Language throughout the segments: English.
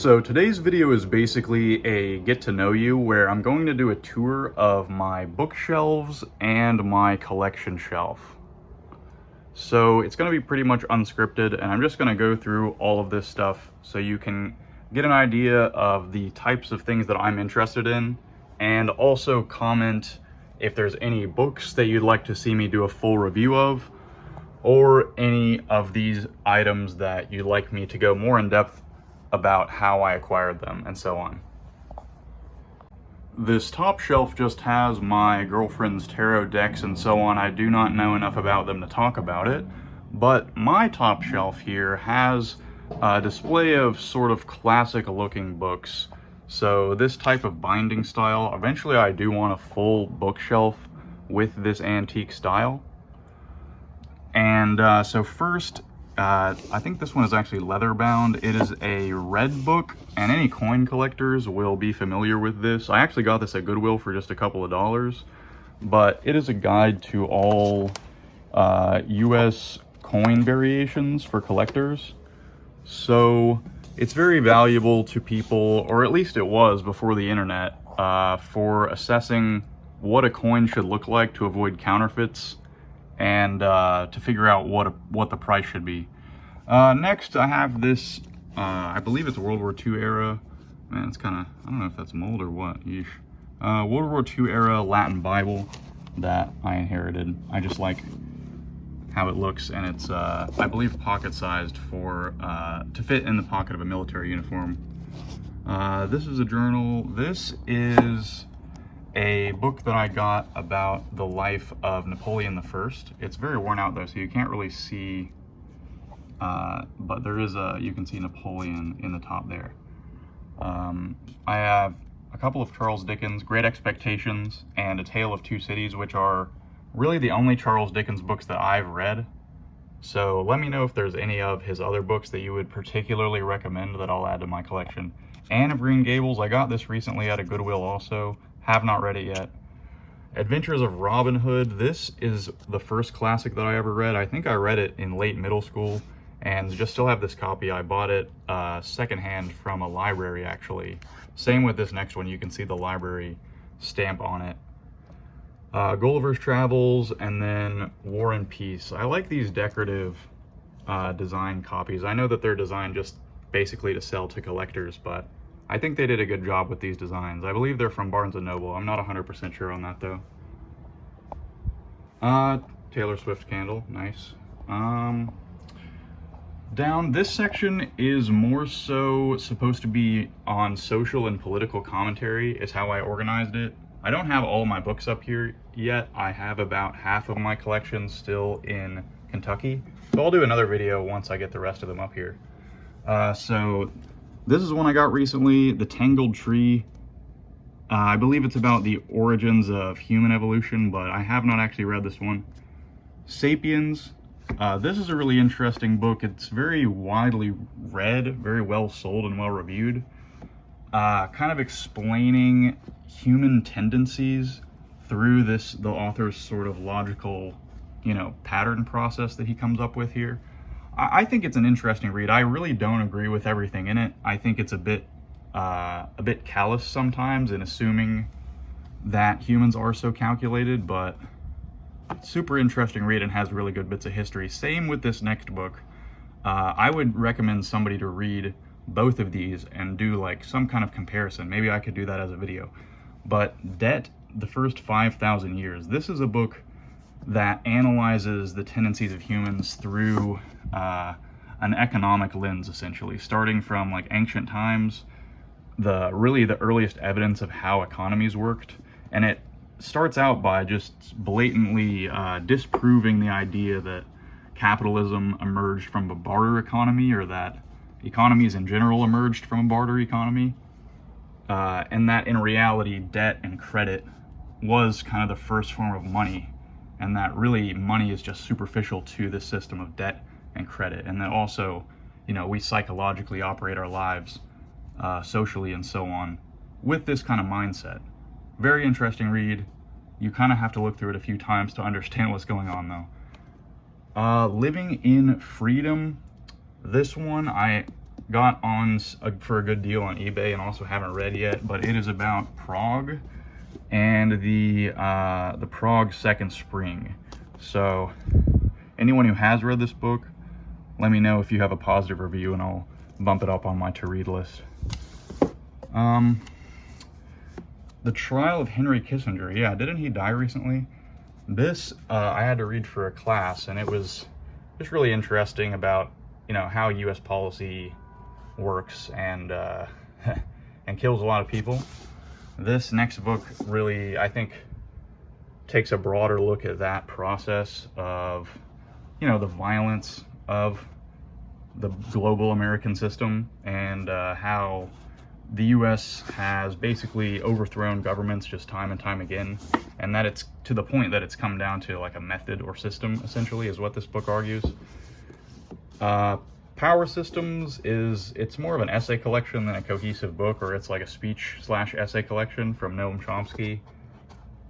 So today's video is basically a get to know you where I'm going to do a tour of my bookshelves and my collection shelf. So it's going to be pretty much unscripted, and I'm just going to go through all of this stuff so you can get an idea of the types of things that I'm interested in, and also comment if there's any books that you'd like to see me do a full review of, or any of these items that you'd like me to go more in depth about how I acquired them, and so on. This top shelf just has my girlfriend's tarot decks and so on. I do not know enough about them to talk about it, but my top shelf here has a display of sort of classic looking books. So this type of binding style, eventually I do want a full bookshelf with this antique style. And so first, I think this one is actually leather bound. It is a red book, and any coin collectors will be familiar with this. I actually got this at Goodwill for just a couple of dollars, but it is a guide to all US coin variations for collectors. So it's very valuable to people, or at least it was before the internet, for assessing what a coin should look like to avoid counterfeits, and to figure out what the price should be. Next, I have this, I believe it's World War II era. Man, it's kind of, I don't know if that's mold or what. Yeesh. World War II era Latin Bible that I inherited. I just like how it looks, and it's, I believe, pocket-sized for, to fit in the pocket of a military uniform. This is a journal. This is a book that I got about the life of Napoleon I. It's very worn out though, so you can't really see, but there is you can see Napoleon in the top there. I have a couple of Charles Dickens, Great Expectations, and A Tale of Two Cities, which are really the only Charles Dickens books that I've read. So let me know if there's any of his other books that you would particularly recommend that I'll add to my collection. Anne of Green Gables, I got this recently at a Goodwill also. Have not read it yet. Adventures of Robin Hood. This is the first classic that I ever read. I think I read it in late middle school and just still have this copy. I bought it secondhand from a library, actually. Same with this next one. You can see the library stamp on it. Gulliver's Travels, and then War and Peace. I like these decorative design copies. I know that they're designed just basically to sell to collectors, but I think they did a good job with these designs. I believe they're from Barnes & Noble. I'm not 100% sure on that though. Taylor Swift candle, nice. Down this section is more so supposed to be on social and political commentary, is how I organized it. I don't have all my books up here yet. I have about half of my collection still in Kentucky. So I'll do another video once I get the rest of them up here. So this is one I got recently, The Tangled Tree. I believe it's about the origins of human evolution, but I have not actually read this one. Sapiens. This is a really interesting book. It's very widely read, very well sold and well reviewed. Kind of explaining human tendencies through the author's sort of logical, pattern process that he comes up with here. I think it's an interesting read. I really don't agree with everything in it. I think it's a bit callous sometimes in assuming that humans are so calculated, but super interesting read and has really good bits of history. Same with this next book. I would recommend somebody to read both of these and do like some kind of comparison. Maybe I could do that as a video. But Debt, the First 5,000 Years. This is a book that analyzes the tendencies of humans through an economic lens, essentially, starting from like ancient times, really the earliest evidence of how economies worked. And it starts out by just blatantly disproving the idea that capitalism emerged from a barter economy, or that economies in general emerged from a barter economy, and that in reality debt and credit was kind of the first form of money, and that really money is just superficial to this system of debt and credit, and that also, we psychologically operate our lives socially and so on with this kind of mindset. Very interesting read. You kind of have to look through it a few times to understand what's going on though. Living in Freedom. This one, I got on for a good deal on eBay and also haven't read yet, but it is about Prague and the Prague Second Spring. So anyone who has read this book, let me know if you have a positive review and I'll bump it up on my to-read list. The Trial of Henry Kissinger. Yeah, didn't he die recently? This I had to read for a class, and it was just really interesting about, you know, how U.S. policy works and and kills a lot of people. This next book really, I think, takes a broader look at that process of, you know, the violence of the global American system and how the U.S. has basically overthrown governments just time and time again, and that it's to the point that it's come down to like a method or system, essentially, is what this book argues. Power Systems it's more of an essay collection than a cohesive book, or it's like a speech/essay collection from Noam Chomsky.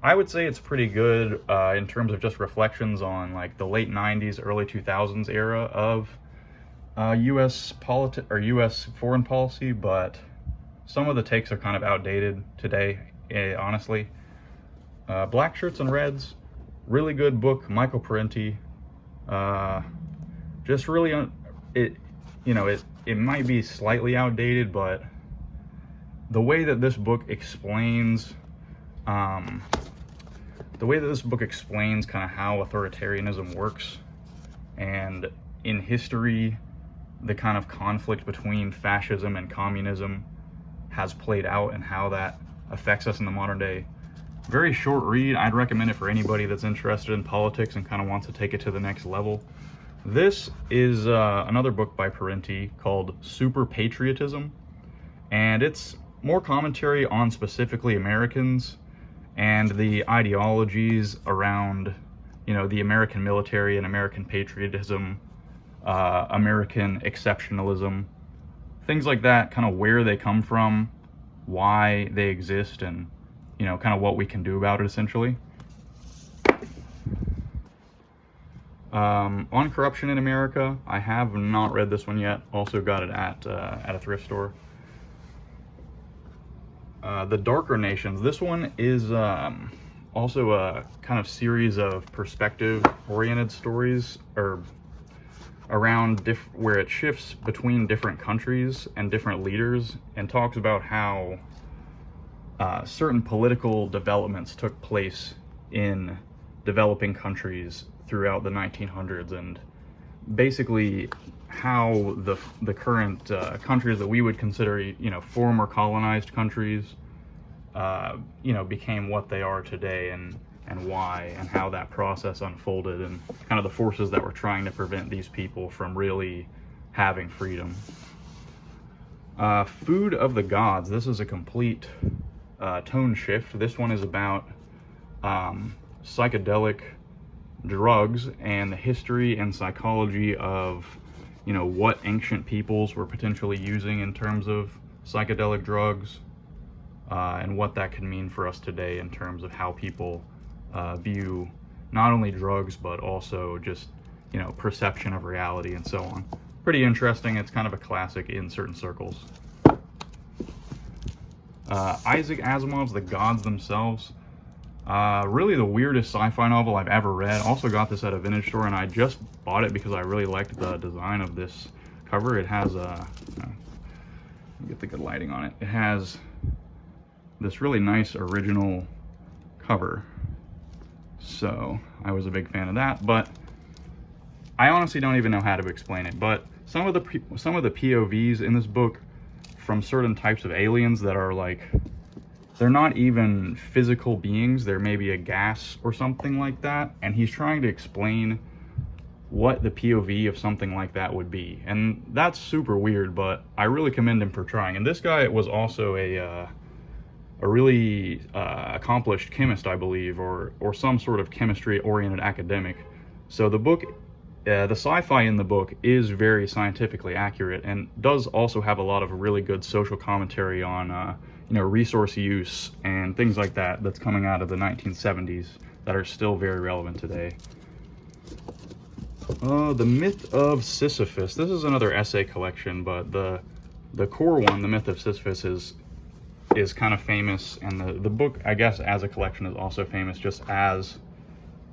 I would say it's pretty good in terms of just reflections on like the late 90s, early 2000s era of U.S. U.S. foreign policy, but some of the takes are kind of outdated today, honestly. Black Shirts and Reds, really good book, Michael Parenti. Just really, it might be slightly outdated, but the way that this book explains, kind of how authoritarianism works, and in history, the kind of conflict between fascism and communism has played out and how that affects us in the modern day. Very short read. I'd recommend it for anybody that's interested in politics and kind of wants to take it to the next level. This is another book by Parenti called Super Patriotism, and it's more commentary on specifically Americans and the ideologies around, you know, the American military and American patriotism, American exceptionalism, things like that, kind of where they come from, why they exist, and, you know, kind of what we can do about it, essentially. On Corruption in America, I have not read this one yet. Also got it at a thrift store. The Darker Nations. This one is also a kind of series of perspective-oriented stories, or around where it shifts between different countries and different leaders, and talks about how certain political developments took place in developing countries throughout the 1900s, and basically how the current countries that we would consider, you know, former colonized countries, you know, became what they are today, and why, and how that process unfolded, and kind of the forces that were trying to prevent these people from really having freedom. Food of the Gods. This is a complete tone shift. This one is about psychedelic drugs and the history and psychology of, you know, what ancient peoples were potentially using in terms of psychedelic drugs, and what that could mean for us today in terms of how people view not only drugs but also just, you know, perception of reality and so on. Pretty interesting. It's kind of a classic in certain circles. Isaac Asimov's The Gods Themselves. Really the weirdest sci-fi novel I've ever read. Also got this at a vintage store, and I just bought it because I really liked the design of this cover. It has get the good lighting on it. It has this really nice original cover, so I was a big fan of that. But I honestly don't even know how to explain it. But some of the POVs in this book from certain types of aliens that are like, they're not even physical beings, they're maybe a gas or something like that, and he's trying to explain what the POV of something like that would be, and that's super weird, but I really commend him for trying. And this guy was also a really accomplished chemist, I believe, or some sort of chemistry-oriented academic. So the book, the sci-fi in the book is very scientifically accurate, and does also have a lot of really good social commentary on you know, resource use and things like that, that's coming out of the 1970s that are still very relevant today. The Myth of Sisyphus. This is another essay collection, but the core one, The Myth of Sisyphus, is kind of famous, and the book, I guess, as a collection is also famous just as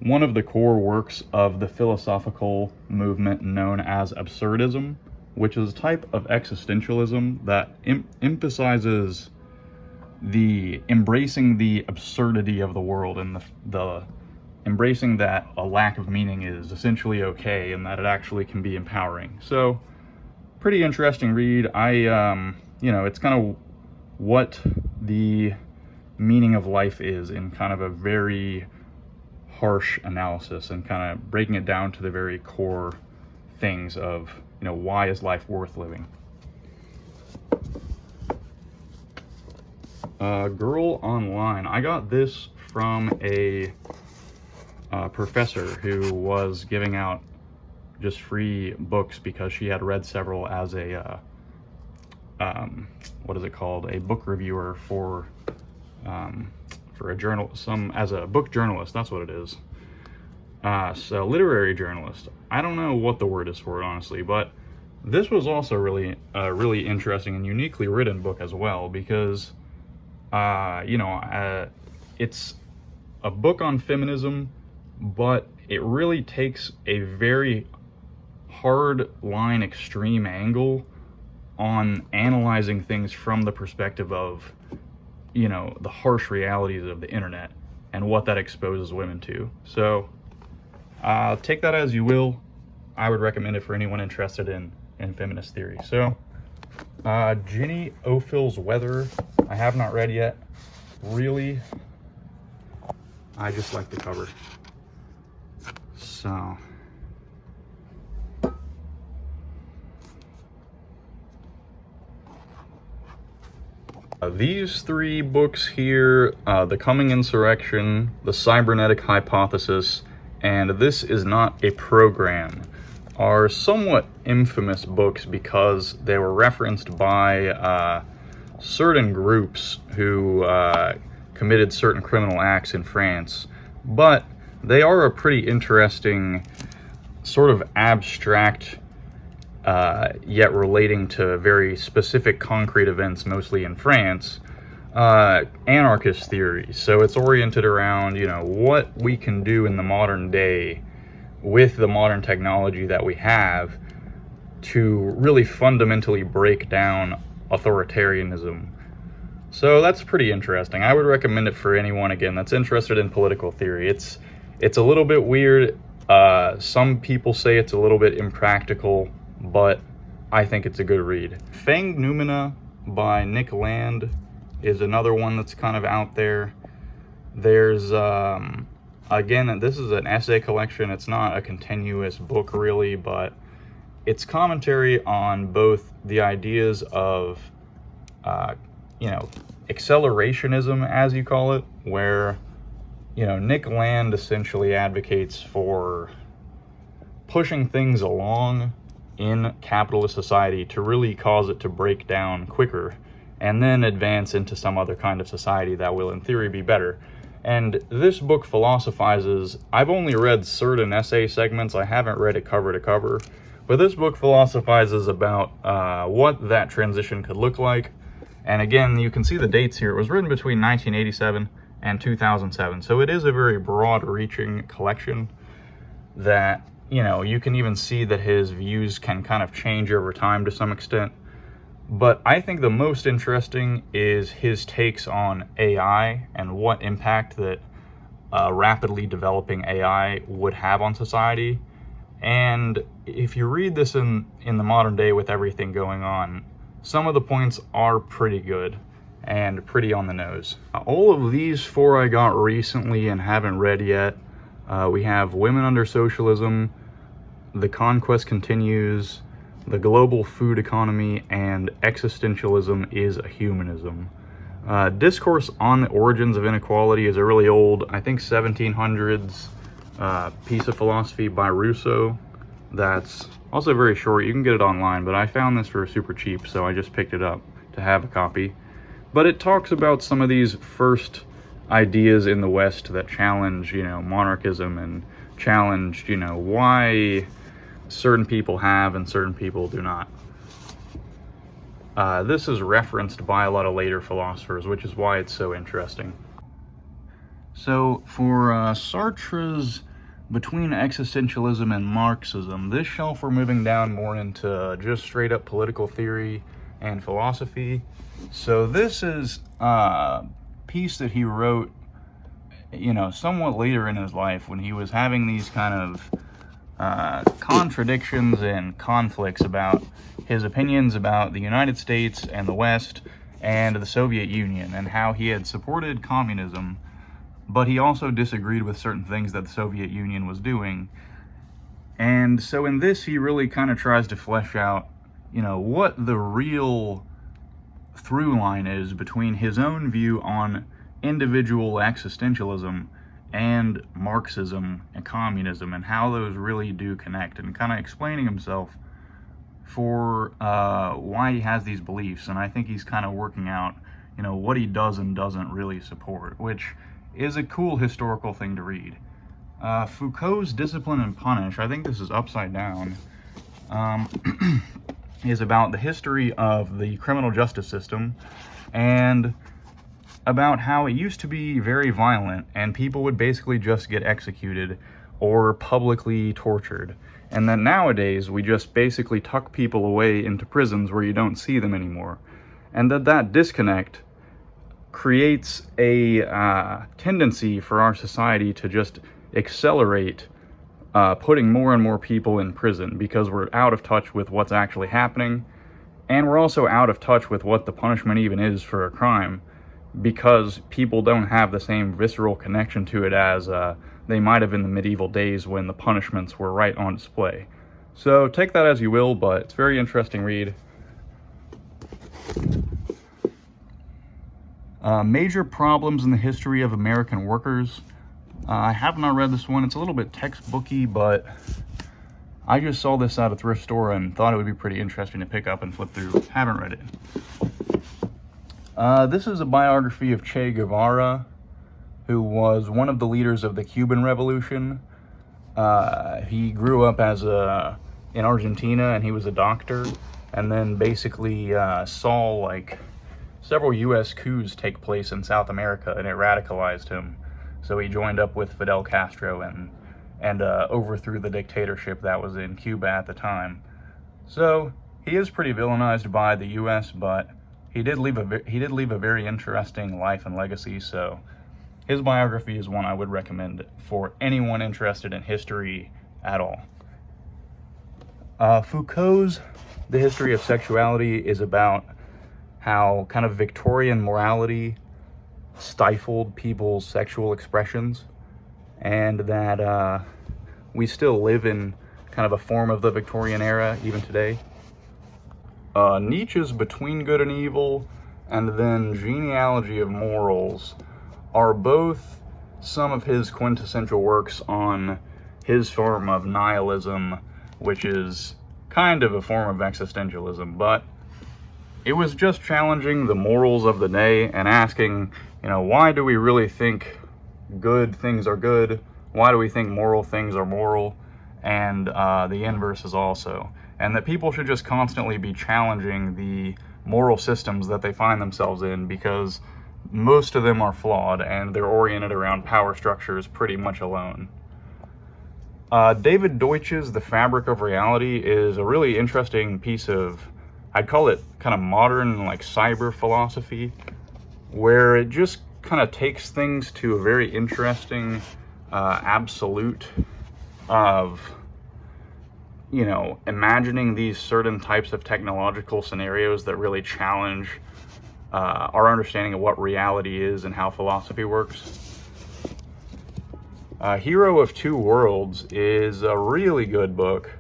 one of the core works of the philosophical movement known as absurdism, which is a type of existentialism that emphasizes the embracing the absurdity of the world, and the embracing that a lack of meaning is essentially okay, and that it actually can be empowering. So, pretty interesting read. It's kind of what the meaning of life is in kind of a very harsh analysis, and kind of breaking it down to the very core things of, why is life worth living. Girl Online. I got this from a professor who was giving out just free books because she had read several as a what is it called? A book reviewer for a journal, as a book journalist. That's what it is. So literary journalist. I don't know what the word is for it, honestly, but this was also really interesting and uniquely written book as well, because it's a book on feminism, but it really takes a very hard line, extreme angle on analyzing things from the perspective of, the harsh realities of the internet and what that exposes women to. So take that as you will. I would recommend it for anyone interested in feminist theory. So Ginny Ophil's Weather, I have not read yet. Really, I just like the cover. So these three books here, The Coming Insurrection, The Cybernetic Hypothesis, and This Is Not a Program, are somewhat infamous books because they were referenced by certain groups who committed certain criminal acts in France, but they are a pretty interesting sort of abstract, yet relating to very specific concrete events, mostly in France, anarchist theory. So it's oriented around, what we can do in the modern day with the modern technology that we have to really fundamentally break down authoritarianism. So that's pretty interesting. I would recommend it for anyone, again, that's interested in political theory. It's a little bit weird. Some people say it's a little bit impractical, but I think it's a good read. Fang Noumena by Nick Land is another one that's kind of out there. There's, again, this is an essay collection. It's not a continuous book really, but it's commentary on both the ideas of, accelerationism, as you call it, where, Nick Land essentially advocates for pushing things along in capitalist society to really cause it to break down quicker and then advance into some other kind of society that will, in theory, be better. And this book philosophizes, I've only read certain essay segments, I haven't read it cover to cover, but this book philosophizes about what that transition could look like. And again, you can see the dates here. It was written between 1987 and 2007, so it is a very broad-reaching collection that, you can even see that his views can kind of change over time to some extent. But I think the most interesting is his takes on AI and what impact that rapidly developing AI would have on society. And if you read this in the modern day with everything going on, some of the points are pretty good and pretty on the nose. All of these four I got recently and haven't read yet. We have Women Under Socialism, The Conquest Continues, The Global Food Economy, and Existentialism is a Humanism. Discourse on the Origins of Inequality is a really old, I think 1700s piece of philosophy by Rousseau that's also very short. You can get it online, but I found this for super cheap, so I just picked it up to have a copy. But it talks about some of these first ideas in the West that challenge, monarchism and challenged, you know, why certain people have and certain people do not. This is referenced by a lot of later philosophers, which is why it's so interesting. So for Sartre's Between Existentialism and Marxism, this shelf we're moving down more into just straight up political theory and philosophy. So this is a piece that he wrote, you know, somewhat later in his life when he was having these kind of contradictions and conflicts about his opinions about the United States and the West and the Soviet Union, and how he had supported communism, but he also disagreed with certain things that the Soviet Union was doing. And so in this, he really kind of tries to flesh out, you know, what the real through line is between his own view on individual existentialism and Marxism and communism, and how those really do connect, and kind of explaining himself for why he has these beliefs. And I think he's kind of working out, you know, what he does and doesn't really support, which is a cool historical thing to read. Foucault's Discipline and Punish, I think this is upside down, is about the history of the criminal justice system, and about how it used to be very violent, and people would basically just get executed or publicly tortured. And then nowadays, we just basically tuck people away into prisons where you don't see them anymore. And that disconnect creates a tendency for our society to just accelerate putting more and more people in prison, because we're out of touch with what's actually happening, and we're also out of touch with what the punishment even is for a crime, because people don't have the same visceral connection to it as they might have in the medieval days when the punishments were right on display. So take that as you will, but it's a very interesting read. Major Problems in the History of American Workers. I have not read this one. It's a little bit textbooky, but I just saw this at a thrift store and thought it would be pretty interesting to pick up and flip through. Haven't read it. This is a biography of Che Guevara, who was one of the leaders of the Cuban Revolution. He grew up in Argentina, and he was a doctor, and then basically saw like several U.S. coups take place in South America, and it radicalized him. So he joined up with Fidel Castro and overthrew the dictatorship that was in Cuba at the time. So he is pretty villainized by the U.S., but he did leave a very interesting life and legacy. So his biography is one I would recommend for anyone interested in history at all. Foucault's The History of Sexuality is about how kind of Victorian morality stifled people's sexual expressions, and that we still live in kind of a form of the Victorian era even today. Nietzsche's Between Good and Evil, and then Genealogy of Morals are both some of his quintessential works on his form of nihilism, which is kind of a form of existentialism, but it was just challenging the morals of the day and asking, you know, why do we really think good things are good? Why do we think moral things are moral? And the inverse is also. And that people should just constantly be challenging the moral systems that they find themselves in, because most of them are flawed and they're oriented around power structures pretty much alone. David Deutsch's The Fabric of Reality is a really interesting piece of, I'd call it kind of modern, like cyber philosophy, where it just kind of takes things to a very interesting absolute of, you know, imagining these certain types of technological scenarios that really challenge our understanding of what reality is and how philosophy works. Hero of Two Worlds is a really good book,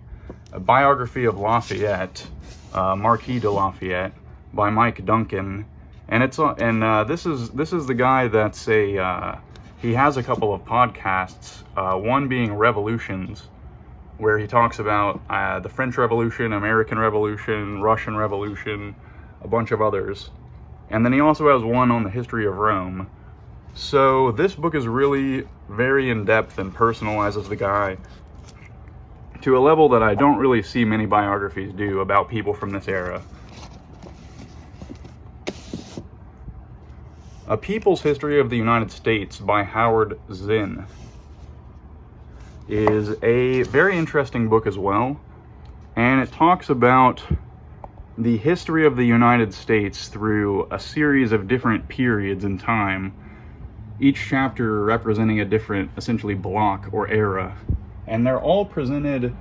a biography of Lafayette, Marquis de Lafayette, by Mike Duncan, and this is the guy that's he has a couple of podcasts, one being Revolutions, where he talks about the French Revolution, American Revolution, Russian Revolution, a bunch of others. And then he also has one on the history of Rome. So this book is really very in-depth and personalizes the guy to a level that I don't really see many biographies do about people from this era. A People's History of the United States by Howard Zinn is a very interesting book as well, and it talks about the history of the United States through a series of different periods in time, each chapter representing a different, essentially, block or era. And they're all presented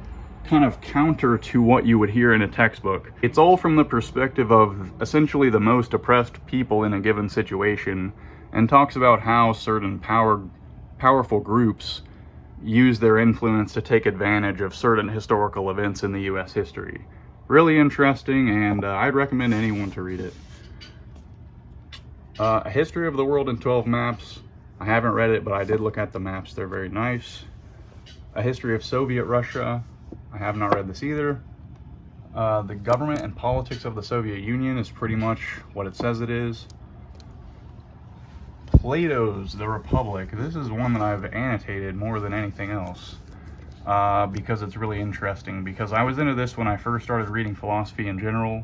kind of counter to what you would hear in a textbook. It's all from the perspective of essentially the most oppressed people in a given situation, and talks about how certain powerful groups use their influence to take advantage of certain historical events in the U.S. history. Really interesting, and I'd recommend anyone to read it. A History of the World in 12 Maps. I haven't read it, but I did look at the maps. They're very nice. A History of Soviet Russia. I have not read this either. The Government and Politics of the Soviet Union is pretty much what it says it is. Plato's The Republic. This is one that I've annotated more than anything else because it's really interesting. Because I was into this when I first started reading philosophy in general,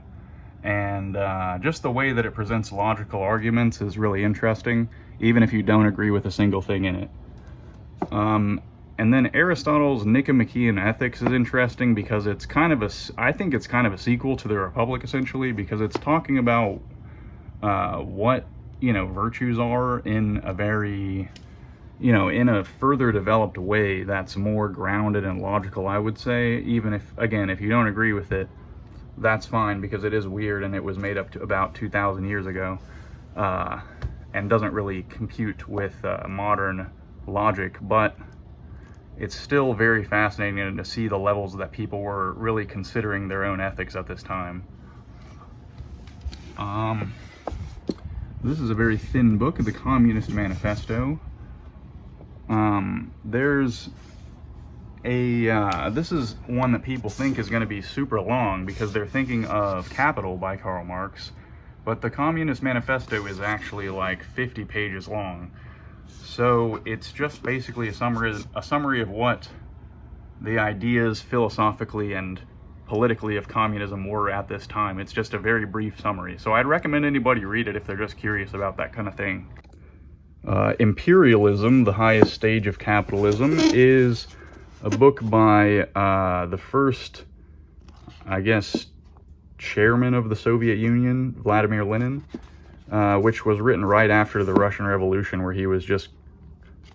and just the way that it presents logical arguments is really interesting, even if you don't agree with a single thing in it. And then Aristotle's Nicomachean Ethics is interesting because it's kind of I think it's kind of a sequel to The Republic, essentially, because it's talking about what, virtues are in a very, in a further developed way that's more grounded and logical, I would say. Even if, again, if you don't agree with it, that's fine, because it is weird and it was made up to about 2,000 years ago and doesn't really compute with modern logic, but it's still very fascinating to see the levels that people were really considering their own ethics at this time. This is a very thin book, The Communist Manifesto. This is one that people think is going to be super long because they're thinking of Capital by Karl Marx, but The Communist Manifesto is actually like 50 pages long. So it's just basically a summary of what the ideas philosophically and politically of communism were at this time. It's just a very brief summary. So I'd recommend anybody read it if they're just curious about that kind of thing. Imperialism, the Highest Stage of Capitalism, is a book by the first, chairman of the Soviet Union, Vladimir Lenin, which was written right after the Russian Revolution, where he was just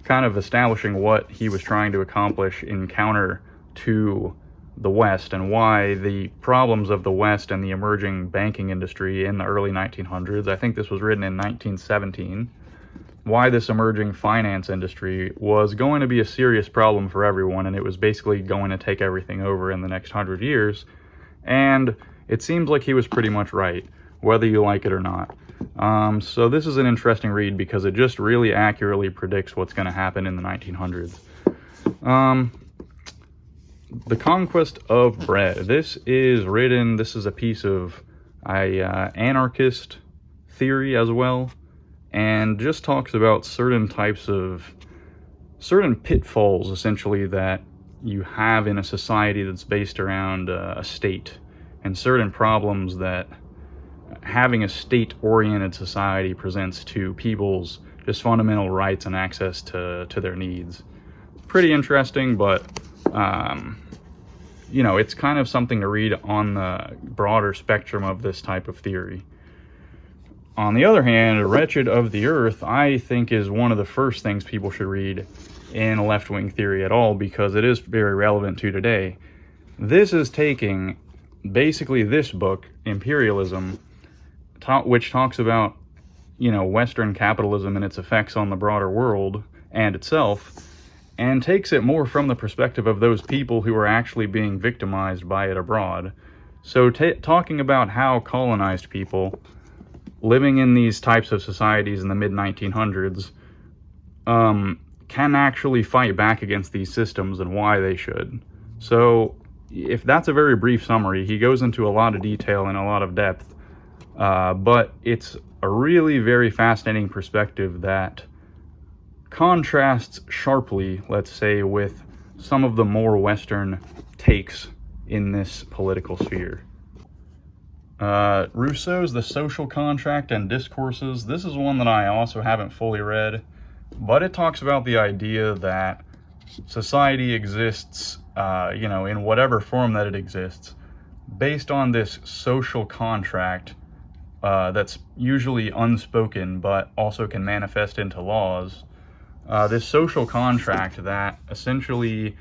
kind of establishing what he was trying to accomplish in counter to the West, and why the problems of the West and the emerging banking industry in the early 1900s, I think this was written in 1917, why this emerging finance industry was going to be a serious problem for everyone, and it was basically going to take everything over in the next 100 years. And it seems like he was pretty much right, whether you like it or not. So this is an interesting read because it just really accurately predicts what's going to happen in the 1900s. The Conquest of Bread. This is a piece of anarchist theory as well, and just talks about certain pitfalls, essentially, that you have in a society that's based around a state, and certain problems that having a state-oriented society presents to people's just fundamental rights and access to their needs. Pretty interesting, but it's kind of something to read on the broader spectrum of this type of theory. On the other hand, Wretched of the Earth, I think, is one of the first things people should read in left-wing theory at all, because it is very relevant to today. This is taking basically this book, Imperialism, which talks about, Western capitalism and its effects on the broader world and itself, and takes it more from the perspective of those people who are actually being victimized by it abroad. So talking about how colonized people living in these types of societies in the mid-1900s can actually fight back against these systems and why they should. So if that's a very brief summary, he goes into a lot of detail and a lot of depth, but it's a really very fascinating perspective that contrasts sharply, let's say, with some of the more Western takes in this political sphere. Rousseau's The Social Contract and Discourses. This is one that I also haven't fully read, but it talks about the idea that society exists, in whatever form that it exists, based on this social contract that's usually unspoken, but also can manifest into laws. This social contract that essentially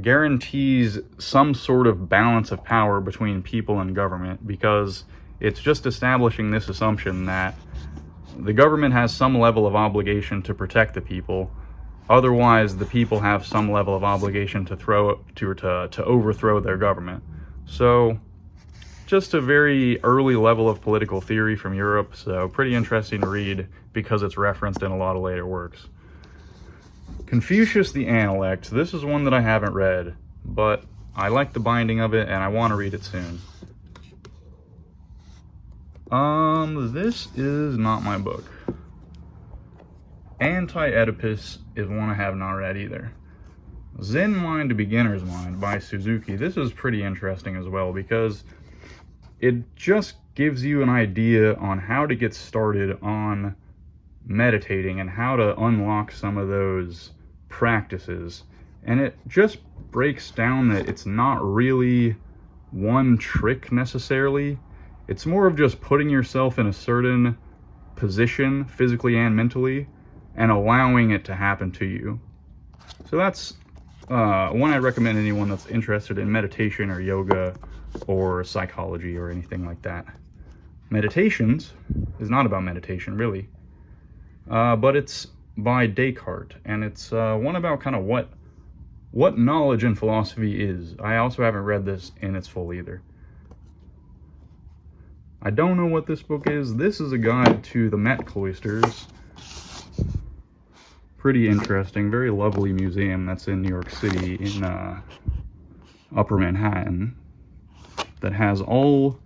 guarantees some sort of balance of power between people and government, because it's just establishing this assumption that the government has some level of obligation to protect the people. Otherwise, the people have some level of obligation to overthrow their government. So, just a very early level of political theory from Europe, so pretty interesting to read because it's referenced in a lot of later works. Confucius the Analect. This is one that I haven't read, but I like the binding of it and I want to read it soon. This is not my book. Anti-Oedipus is one I have not read either. Zen Mind to Beginner's Mind by Suzuki. This is pretty interesting as well because it just gives you an idea on how to get started on meditating and how to unlock some of those practices. And it just breaks down that it's not really one trick necessarily. It's more of just putting yourself in a certain position, physically and mentally, and allowing it to happen to you. So that's one I'd recommend anyone that's interested in meditation or yoga or psychology or anything like that. Meditations is not about meditation, really. But it's by Descartes, and it's one about kind of what knowledge and philosophy is. I also haven't read this in its full either. I don't know what this book is. This is a guide to the Met Cloisters. Pretty interesting, very lovely museum that's in New York City in Upper Manhattan that has all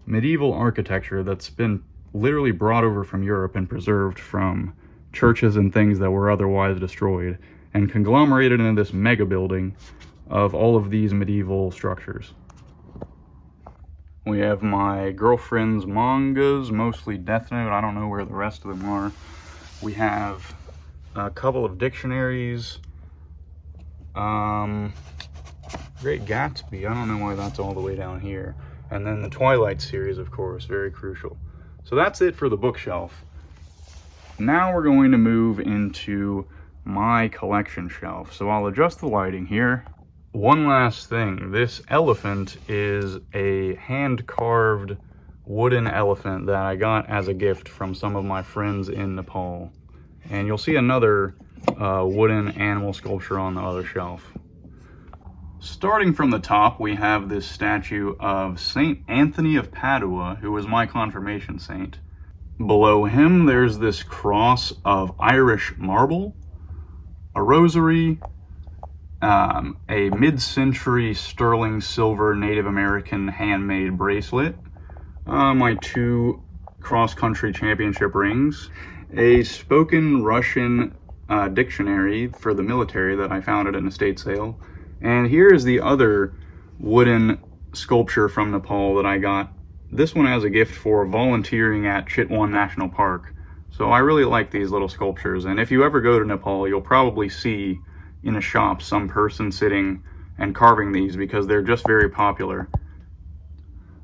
medieval architecture that's been literally brought over from Europe and preserved from churches and things that were otherwise destroyed and conglomerated into this mega building of all of these medieval structures. We have my girlfriend's mangas, mostly Death Note. I don't know where the rest of them are. We have a couple of dictionaries. Great Gatsby, I don't know why that's all the way down here. And then the Twilight series, of course, very crucial. So that's it for the bookshelf. Now we're going to move into my collection shelf. So I'll adjust the lighting here. One last thing, this elephant is a hand-carved wooden elephant that I got as a gift from some of my friends in Nepal. And you'll see another wooden animal sculpture on the other shelf. Starting from the top, we have this statue of Saint Anthony of Padua, who was my confirmation saint. Below him, there's this cross of Irish marble, a rosary, a mid-century sterling silver Native American handmade bracelet, my 2 cross-country championship rings, a spoken Russian dictionary for the military that I found at an estate sale, and here is the other wooden sculpture from Nepal that I got. This one as a gift for volunteering at Chitwan National Park. So I really like these little sculptures, and if you ever go to Nepal, you'll probably see in a shop some person sitting and carving these because they're just very popular.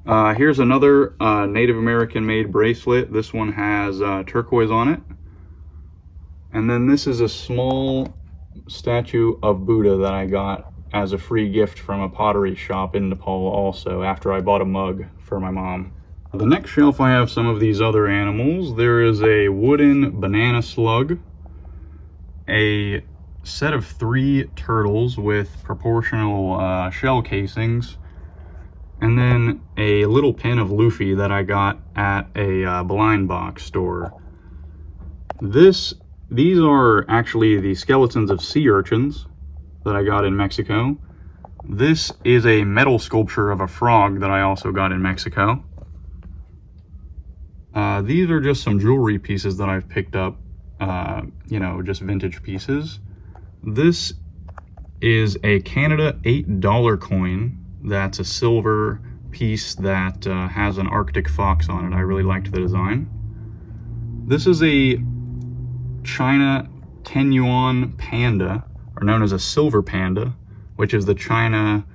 Here's another Native American made bracelet. This one has turquoise on it. And then this is a small statue of Buddha that I got as a free gift from a pottery shop in Nepal also, after I bought a mug for my mom. The next shelf I have some of these other animals. There is a wooden banana slug, a set of 3 turtles with proportional shell casings, and then a little pin of Luffy that I got at a blind box store. These are actually the skeletons of sea urchins that I got in Mexico. This is a metal sculpture of a frog that I also got in Mexico. These are just some jewelry pieces that I've picked up you know, just vintage pieces. This is a Canada $8 coin. That's a silver piece that has an Arctic fox on it. I really liked the design. This is a China 10 yuan panda, or known as a silver panda, which is the China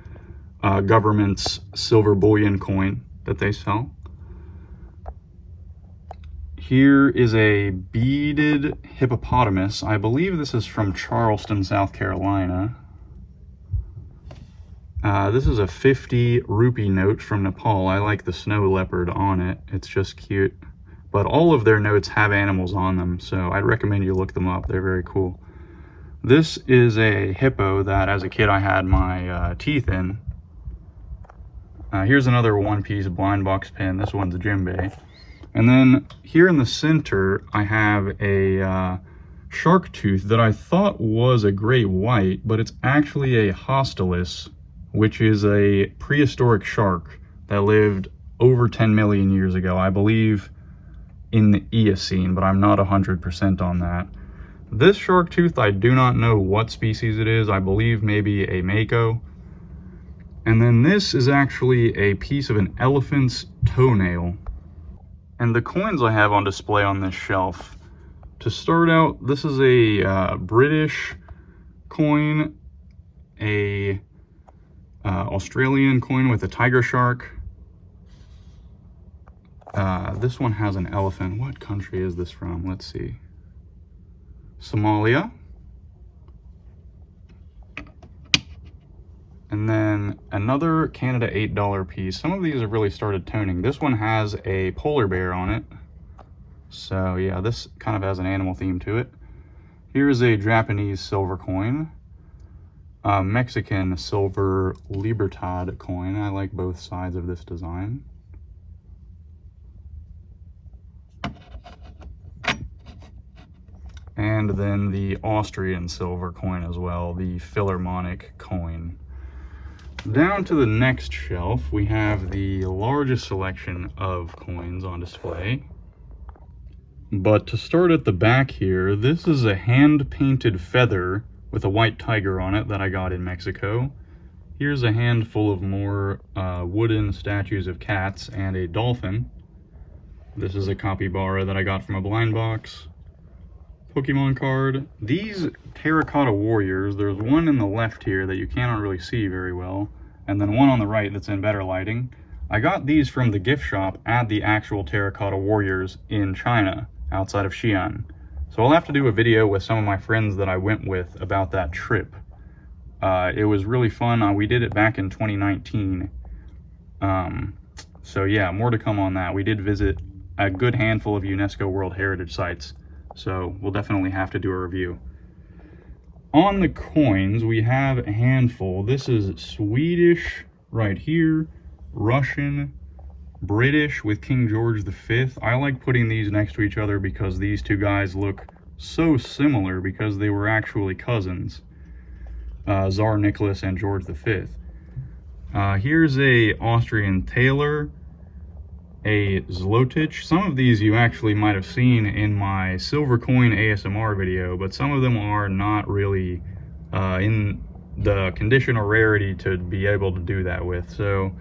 government's silver bullion coin that they sell. Here is a beaded hippopotamus. I believe this is from Charleston, South Carolina. This is a 50 rupee note from Nepal. I like the snow leopard on it. It's just cute. But all of their notes have animals on them, so I'd recommend you look them up. They're very cool. This is a hippo that as a kid I had my teeth in. Here's another one-piece blind box pin. This one's a djembe. And then here in the center, I have a shark tooth that I thought was a great white, but it's actually a Hostilus, which is a prehistoric shark that lived over 10 million years ago, I believe in the Eocene, but I'm not 100% on that. This shark tooth, I do not know what species it is. I believe maybe a mako. And then this is actually a piece of an elephant's toenail. And the coins I have on display on this shelf, to start out, this is a British coin, a Australian coin with a tiger shark. This one has an elephant. What country is this from? Let's see. Somalia. And then another Canada $8 piece. Some of these have really started toning. This one has a polar bear on it. So yeah, this kind of has an animal theme to it. Here's a Japanese silver coin. A Mexican silver Libertad coin. I like both sides of this design. And then the Austrian silver coin as well, the Philharmonic coin. Down to the next shelf, we have the largest selection of coins on display. But to start at the back here, this is a hand-painted feather with a white tiger on it that I got in Mexico. Here's a handful of more wooden statues of cats and a dolphin. This is a capybara that I got from a blind box. Pokemon card. These terracotta warriors, there's one in the left here that you cannot really see very well, and then one on the right that's in better lighting. I got these from the gift shop at the actual terracotta warriors in China, outside of Xi'an. So I'll have to do a video with some of my friends that I went with about that trip. It was really fun. We did it back in 2019. So yeah, more to come on that. We did visit a good handful of UNESCO World Heritage sites. So we'll definitely have to do a review. On the coins, we have a handful. This is Swedish right here, Russian, British with King George V. I like putting these next to each other because these two guys look so similar because they were actually cousins. Tsar Nicholas and George V. Here's a Austrian tailor, a Zlotich. Some of these you actually might have seen in my silver coin ASMR video, but some of them are not really in the condition or rarity to be able to do that with. So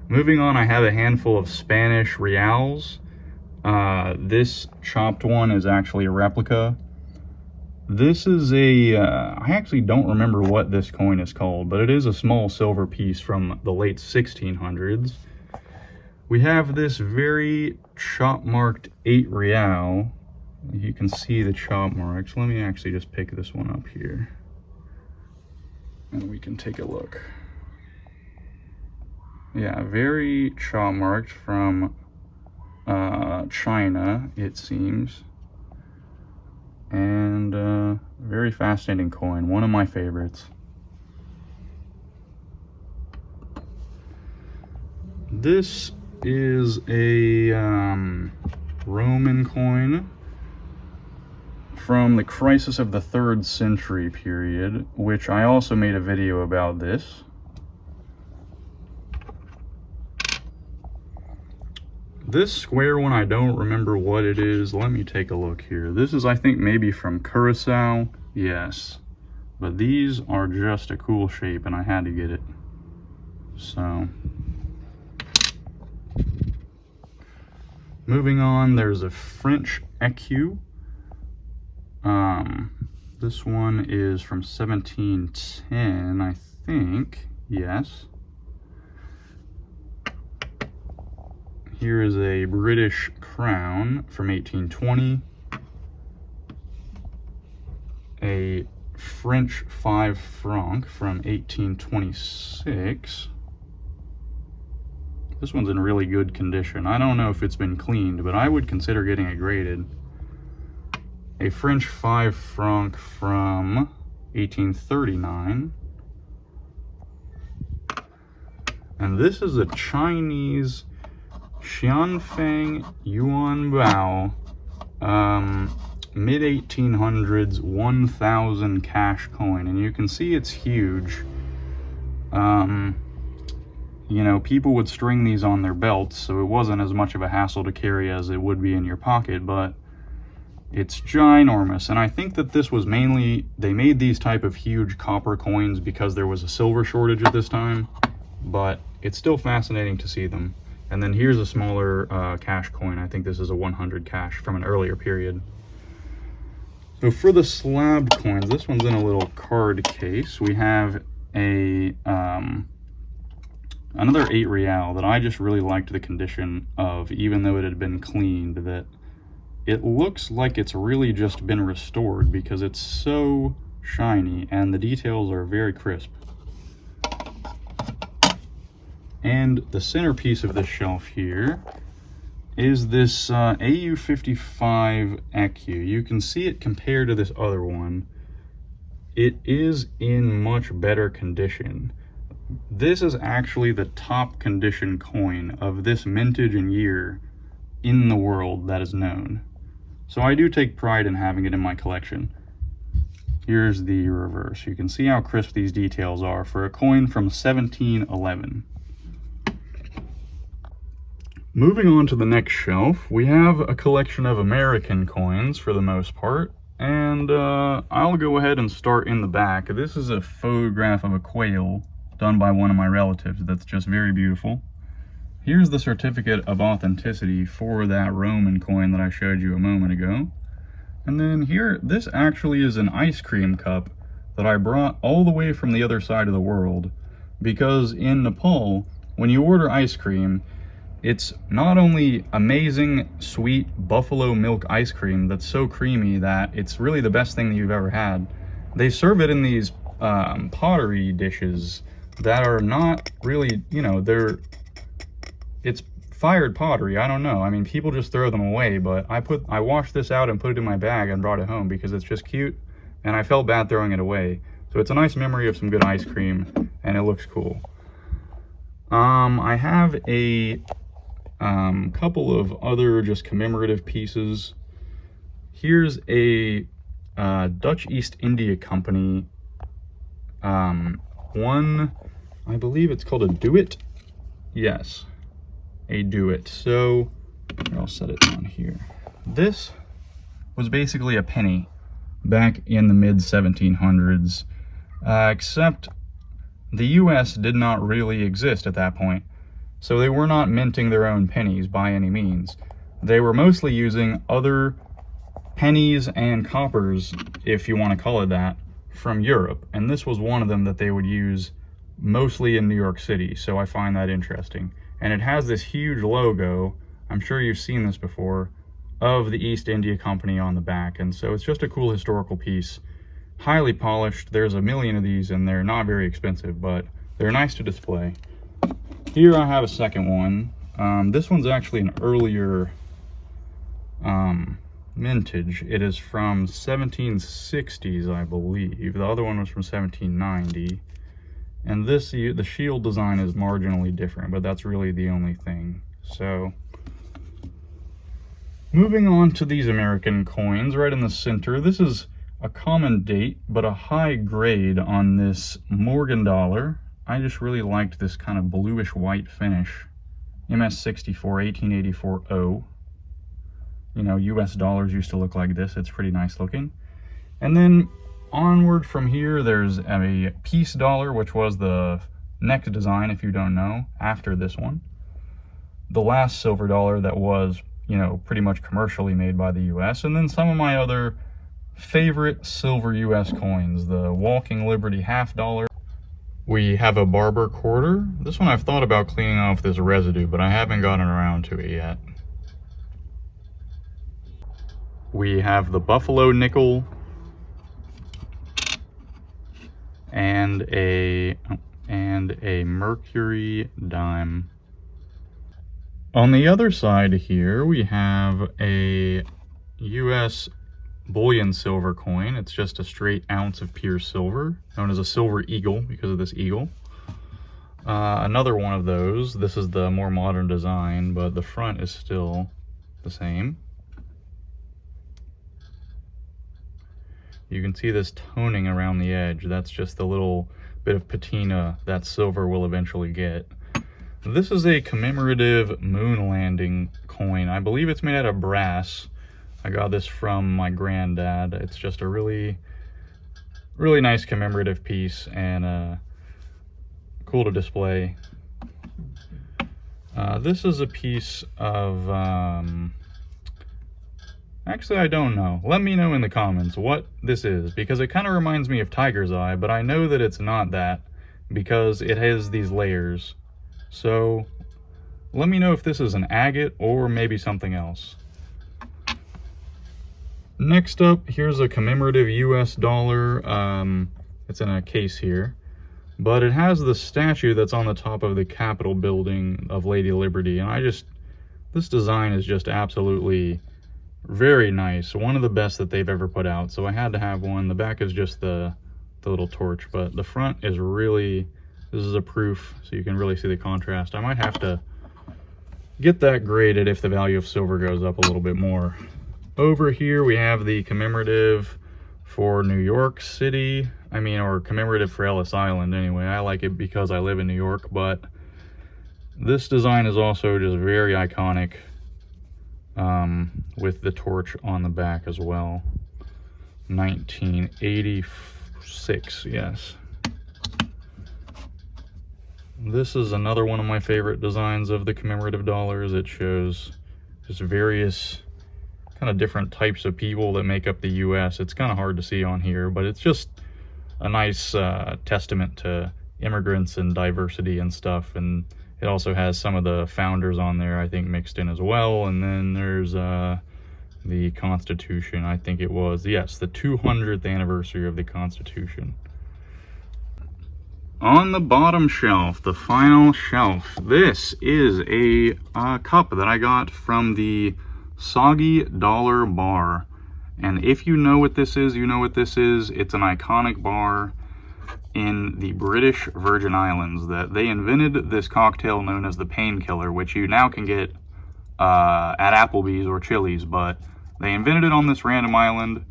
moving on, I have a handful of Spanish reals. This chopped one is actually a replica. This is a, I actually don't remember what this coin is called, but it is a small silver piece from the late 1600s. We have this very chop-marked 8 real. You can see the chop marks. Let me actually just pick this one up here, and we can take a look. Yeah, very chop marked from China, it seems. And very fascinating coin, one of my favorites. This is a Roman coin from the crisis of the 3rd century period, which I also made a video about this. This square one, I don't remember what it is. Let me take a look here. This is, I think, maybe from Curacao. Yes. But these are just a cool shape, and I had to get it. So, moving on, there's a French écu. This one is from 1710, I think. Yes. Here is a British crown from 1820. A French 5 franc from 1826. This one's in really good condition. I don't know if it's been cleaned, but I would consider getting it graded. A French 5 franc from 1839. And this is a Chinese Xianfeng Yuan Bao, mid-1800s 1,000 cash coin. And you can see it's huge. You know, people would string these on their belts, so it wasn't as much of a hassle to carry as it would be in your pocket, but it's ginormous. And I think that this was mainly, they made these type of huge copper coins because there was a silver shortage at this time, but it's still fascinating to see them. And then here's a smaller cash coin. I think this is a 100 cash from an earlier period. So for the slab coins, this one's in a little card case. We have a another 8 real that I just really liked the condition of, even though it had been cleaned, that it looks like it's really just been restored because it's so shiny and the details are very crisp. And the centerpiece of this shelf here is this AU55 écu. You can see it compared to this other one. It is in much better condition. This is actually the top condition coin of this mintage and year in the world that is known. So I do take pride in having it in my collection. Here's the reverse. You can see how crisp these details are for a coin from 1711. Moving on to the next shelf, we have a collection of American coins for the most part, and I'll go ahead and start in the back. This is a photograph of a quail done by one of my relatives that's just very beautiful. Here's the certificate of authenticity for that Roman coin that I showed you a moment ago. And then here, this actually is an ice cream cup that I brought all the way from the other side of the world, because in Nepal, when you order ice cream, it's not only amazing, sweet buffalo milk ice cream that's so creamy that it's really the best thing that you've ever had. They serve it in these pottery dishes that are not really, you know, it's fired pottery. I don't know. I mean, people just throw them away, but I washed this out and put it in my bag and brought it home because it's just cute, and I felt bad throwing it away. So it's a nice memory of some good ice cream, and it looks cool. I have a couple of other just commemorative pieces. Here's a Dutch East India Company one, I believe it's called a Duit. Yes, a Duit. So I'll set it down here. This was basically a penny back in the mid 1700s, except the US did not really exist at that point. So they were not minting their own pennies by any means. They were mostly using other pennies and coppers, if you want to call it that, from Europe. And this was one of them that they would use mostly in New York City. So I find that interesting. And it has this huge logo, I'm sure you've seen this before, of the East India Company on the back. And so it's just a cool historical piece. Highly polished. There's a million of these and they're not very expensive, but they're nice to display. Here I have a second one. This one's actually an earlier mintage. It is from 1760s, I believe. The other one was from 1790. And this, the shield design is marginally different, but that's really the only thing. So, moving on to these American coins, right in the center. This is a common date, but a high grade on this Morgan dollar. I just really liked this kind of bluish white finish. MS64 1884O. You know, US dollars used to look like this. It's pretty nice looking. And then onward from here, there's a peace dollar, which was the next design, if you don't know, after this one. The last silver dollar that was, you know, pretty much commercially made by the US. And then some of my other favorite silver US coins, the Walking Liberty half dollar. We have a Barber quarter. This one I've thought about cleaning off this residue, but I haven't gotten around to it yet. We have the Buffalo nickel and a Mercury dime. On the other side here, we have a US bullion silver coin. It's just a straight ounce of pure silver, known as a silver eagle because of this eagle. Another one of those. This is the more modern design, but the front is still the same. You can see this toning around the edge. That's just the little bit of patina that silver will eventually get. This is a commemorative moon landing coin. I believe it's made out of brass. I got this from my granddad. It's just a really nice commemorative piece and cool to display. This is a piece of, actually I don't know. Let me know in the comments what this is, because it kind of reminds me of Tiger's Eye, but I know that it's not that because it has these layers. So let me know if this is an agate or maybe something else. Next up, here's a commemorative US dollar. It's in a case here, but it has the statue that's on the top of the Capitol building of Lady Liberty. And this design is just absolutely very nice. One of the best that they've ever put out. So I had to have one. The back is just the little torch, but the front is really, this is a proof, so you can really see the contrast. I might have to get that graded if the value of silver goes up a little bit more. Over here we have the commemorative for New York City. Or commemorative for Ellis Island anyway. I like it because I live in New York, but this design is also just very iconic, with the torch on the back as well. 1986, yes. This is another one of my favorite designs of the commemorative dollars. It shows just various kind of different types of people that make up the US. It's kind of hard to see on here, but it's just a nice testament to immigrants and diversity and stuff. And it also has some of the founders on there, I think, mixed in as well. And then there's the Constitution. I think it was, yes, the 200th anniversary of the Constitution. On the bottom shelf, the final shelf, this is a cup that I got from the Soggy Dollar Bar. And if you know what this is, you know what this is. It's an iconic bar in the British Virgin Islands that they invented this cocktail known as the Painkiller, which you now can get at Applebee's or Chili's, but they invented it on this random island.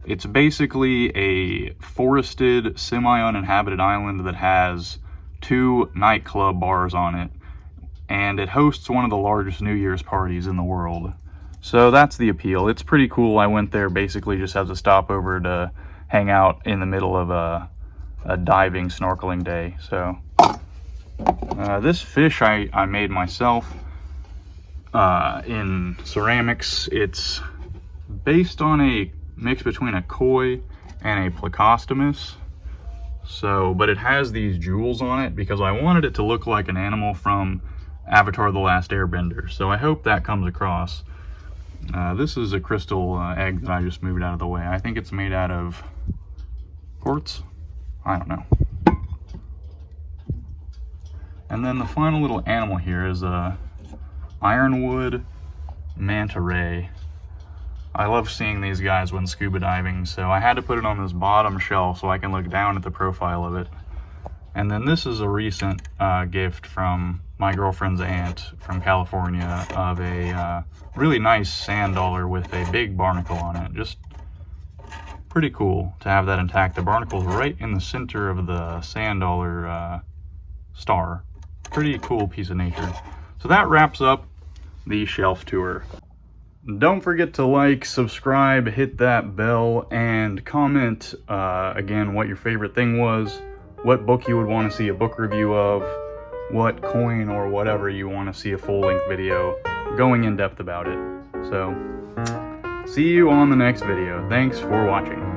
It's basically a forested, semi-uninhabited island that has 2 nightclub bars on it, and it hosts one of the largest New Year's parties in the world. So that's the appeal. It's pretty cool. I went there basically just as a stopover to hang out in the middle of a diving, snorkeling day. So this fish I made myself in ceramics. It's based on a mix between a koi and a plecostomus. But it has these jewels on it because I wanted it to look like an animal from Avatar: The Last Airbender. So I hope that comes across. This is a crystal egg that I just moved out of the way. I think it's made out of quartz. I don't know. And then the final little animal here is a ironwood manta ray. I love seeing these guys when scuba diving, so I had to put it on this bottom shelf so I can look down at the profile of it. And then this is a recent gift from my girlfriend's aunt from California of a really nice sand dollar with a big barnacle on it. Just pretty cool to have that intact. The barnacle's right in the center of the sand dollar star. Pretty cool piece of nature. So that wraps up the shelf tour. Don't forget to like, subscribe, hit that bell, and comment again what your favorite thing was, what book you would want to see a book review of, what coin or whatever you want to see a full-length video going in depth about it. So, see you on the next video. Thanks for watching.